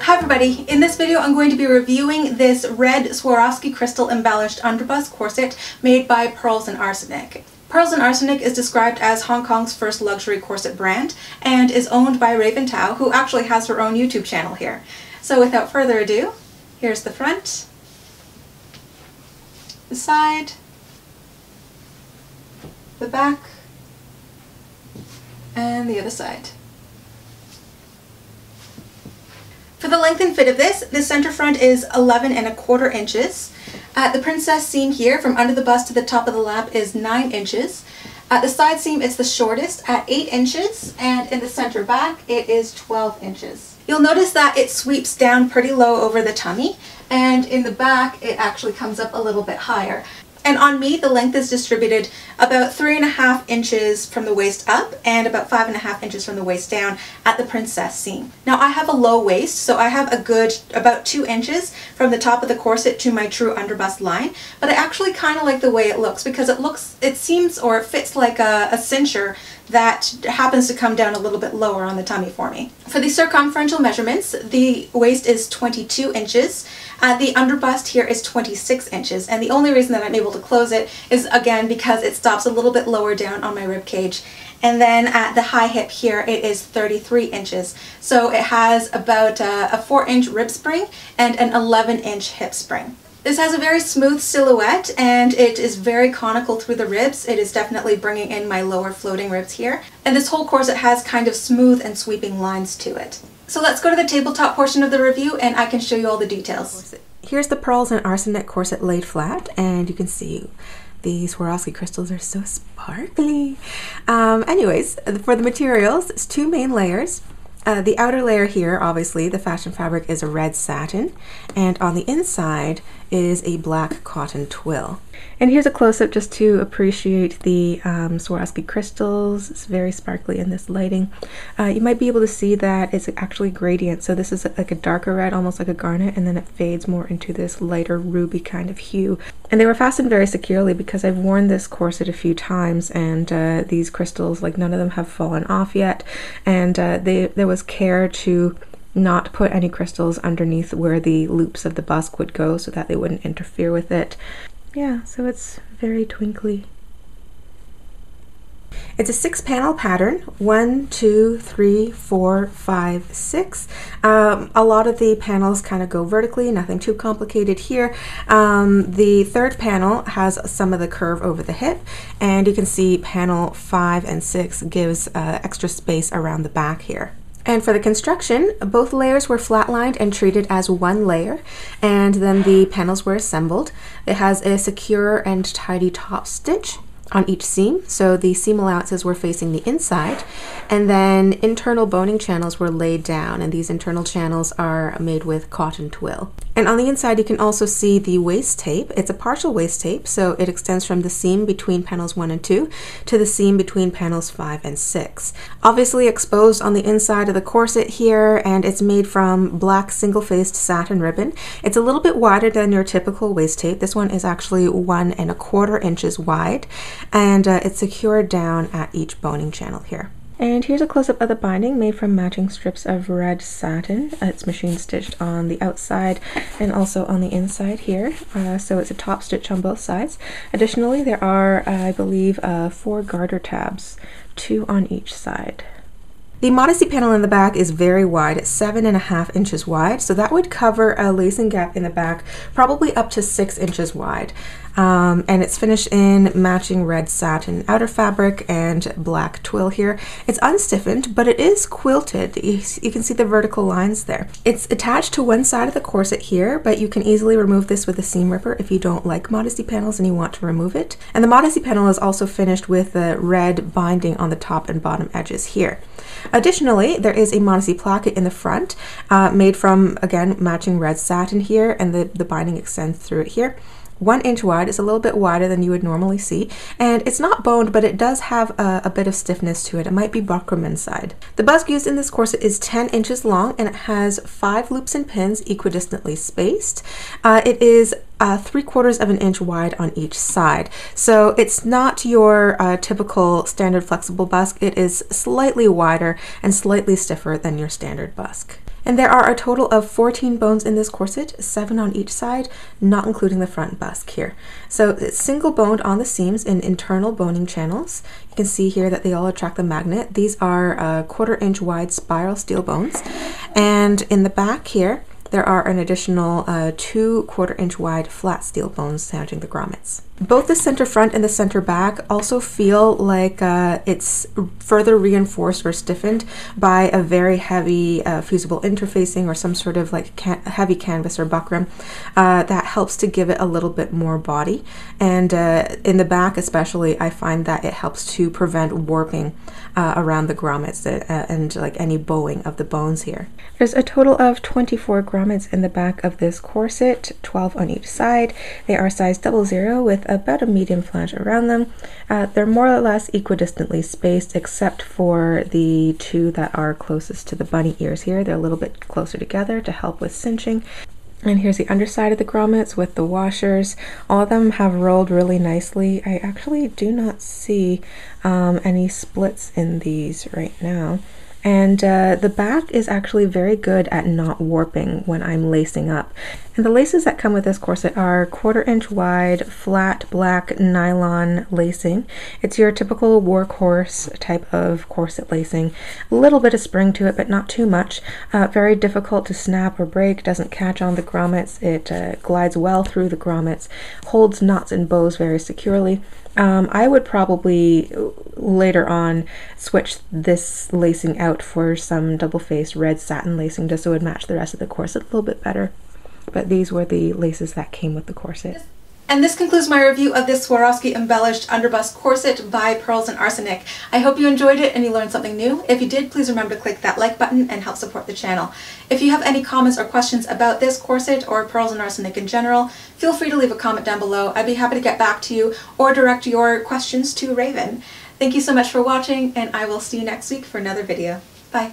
Hi everybody, in this video I'm going to be reviewing this red Swarovski crystal embellished underbust corset made by Pearls and Arsenic. Pearls and Arsenic is described as Hong Kong's first luxury corset brand and is owned by Raven Tao, who actually has her own YouTube channel here. So without further ado, here's the front, the side, the back, and the other side. For the length and fit of this, the center front is 11¼ inches. The princess seam here from under the bust to the top of the lap is 9 inches. At the side seam it's the shortest at 8 inches, and in the center back it is 12 inches. You'll notice that it sweeps down pretty low over the tummy, and in the back it actually comes up a little bit higher. And on me, the length is distributed about 3½ inches from the waist up and about 5½ inches from the waist down at the princess seam. Now I have a low waist, so I have a good about 2 inches from the top of the corset to my true underbust line, but I actually kind of like the way it looks because it seems or it fits like a cincher that happens to come down a little bit lower on the tummy for me. For the circumferential measurements, the waist is 22 inches. The underbust here is 26 inches, and the only reason that I'm able to close it is again because it stops a little bit lower down on my rib cage. And then at the high hip here it is 33 inches. So it has about a 4-inch rib spring and an 11-inch hip spring. This has a very smooth silhouette and it is very conical through the ribs. It is definitely bringing in my lower floating ribs here. And this whole corset has kind of smooth and sweeping lines to it. So let's go to the tabletop portion of the review and I can show you all the details. Here's the Pearls and Arsenic corset laid flat, and you can see the Swarovski crystals are so sparkly. Anyways, for the materials, it's 2 main layers. The outer layer here, obviously, the fashion fabric is a red satin, and on the inside is a black cotton twill. And here's a close-up just to appreciate the Swarovski crystals. It's very sparkly in this lighting. You might be able to see that it's actually gradient, so this is like a darker red, almost like a garnet, and then it fades more into this lighter ruby kind of hue. And they were fastened very securely because I've worn this corset a few times, and these crystals, like, none of them have fallen off yet, and there was care to not put any crystals underneath where the loops of the busk would go so that they wouldn't interfere with it. Yeah, so it's very twinkly. It's a 6-panel pattern, 1, 2, 3, 4, 5, 6. A lot of the panels kind of go vertically, nothing too complicated here. The third panel has some of the curve over the hip, and you can see panel 5 and 6 gives extra space around the back here. And for the construction, both layers were flatlined and treated as one layer, and then the panels were assembled. It has a secure and tidy top stitch on each seam, so the seam allowances were facing the inside, and then internal boning channels were laid down, and these internal channels are made with cotton twill. And on the inside you can also see the waist tape. It's a partial waist tape, so it extends from the seam between panels 1 and 2 to the seam between panels 5 and 6. Obviously exposed on the inside of the corset here, and it's made from black single-faced satin ribbon. It's a little bit wider than your typical waist tape. This one is actually 1¼ inches wide, and it's secured down at each boning channel here. And here's a close-up of the binding made from matching strips of red satin. It's machine stitched on the outside and also on the inside here, so it's a top stitch on both sides. Additionally, there are, I believe, 4 garter tabs, 2 on each side. The Modesty panel in the back is very wide, it's 7½ inches wide, so that would cover a lacing gap in the back, probably up to 6 inches wide. And it's finished in matching red satin outer fabric and black twill here. It's unstiffened, but it is quilted. You can see the vertical lines there. It's attached to one side of the corset here, but you can easily remove this with a seam ripper if you don't like Modesty panels and you want to remove it. And the Modesty panel is also finished with the red binding on the top and bottom edges here. Additionally, there is a Modesty placket in the front, made from, again, matching red satin here, and the binding extends through it here. 1 inch wide. Is a little bit wider than you would normally see, and it's not boned, but it does have a bit of stiffness to it. It might be buckram inside. The busk used in this corset is 10 inches long, and it has 5 loops and pins equidistantly spaced. It is 3/4 inch wide on each side. So it's not your typical standard flexible busk. It is slightly wider and slightly stiffer than your standard busk. And there are a total of 14 bones in this corset, 7 on each side, not including the front busk here. So it's single boned on the seams in internal boning channels. You can see here that they all attract the magnet. These are 1/4 inch wide spiral steel bones. And in the back here, there are an additional 2 1/4 inch wide flat steel bones surrounding the grommets. Both the center front and the center back also feel like it's further reinforced or stiffened by a very heavy fusible interfacing or some sort of like heavy canvas or buckram that helps to give it a little bit more body. And in the back especially, I find that it helps to prevent warping around the grommets and like any bowing of the bones here. There's a total of 24 grommets in the back of this corset, 12 on each side. They are size 00 with about a medium flange around them. They're more or less equidistantly spaced except for the 2 that are closest to the bunny ears here. They're a little bit closer together to help with cinching. And here's the underside of the grommets with the washers. All of them have rolled really nicely. I actually do not see any splits in these right now. And the back is actually very good at not warping when I'm lacing up. And the laces that come with this corset are 1/4 inch wide, flat black nylon lacing. It's your typical workhorse type of corset lacing. A little bit of spring to it, but not too much. Very difficult to snap or break, doesn't catch on the grommets. It glides well through the grommets, holds knots and bows very securely. I would probably later on switch this lacing out for some double-faced red satin lacing just so it would match the rest of the corset a little bit better. But these were the laces that came with the corset. And this concludes my review of this Swarovski embellished underbust corset by Pearls and Arsenic. I hope you enjoyed it and you learned something new. If you did, please remember to click that like button and help support the channel. If you have any comments or questions about this corset or Pearls and Arsenic in general, feel free to leave a comment down below. I'd be happy to get back to you or direct your questions to Raven. Thank you so much for watching, and I will see you next week for another video. Bye.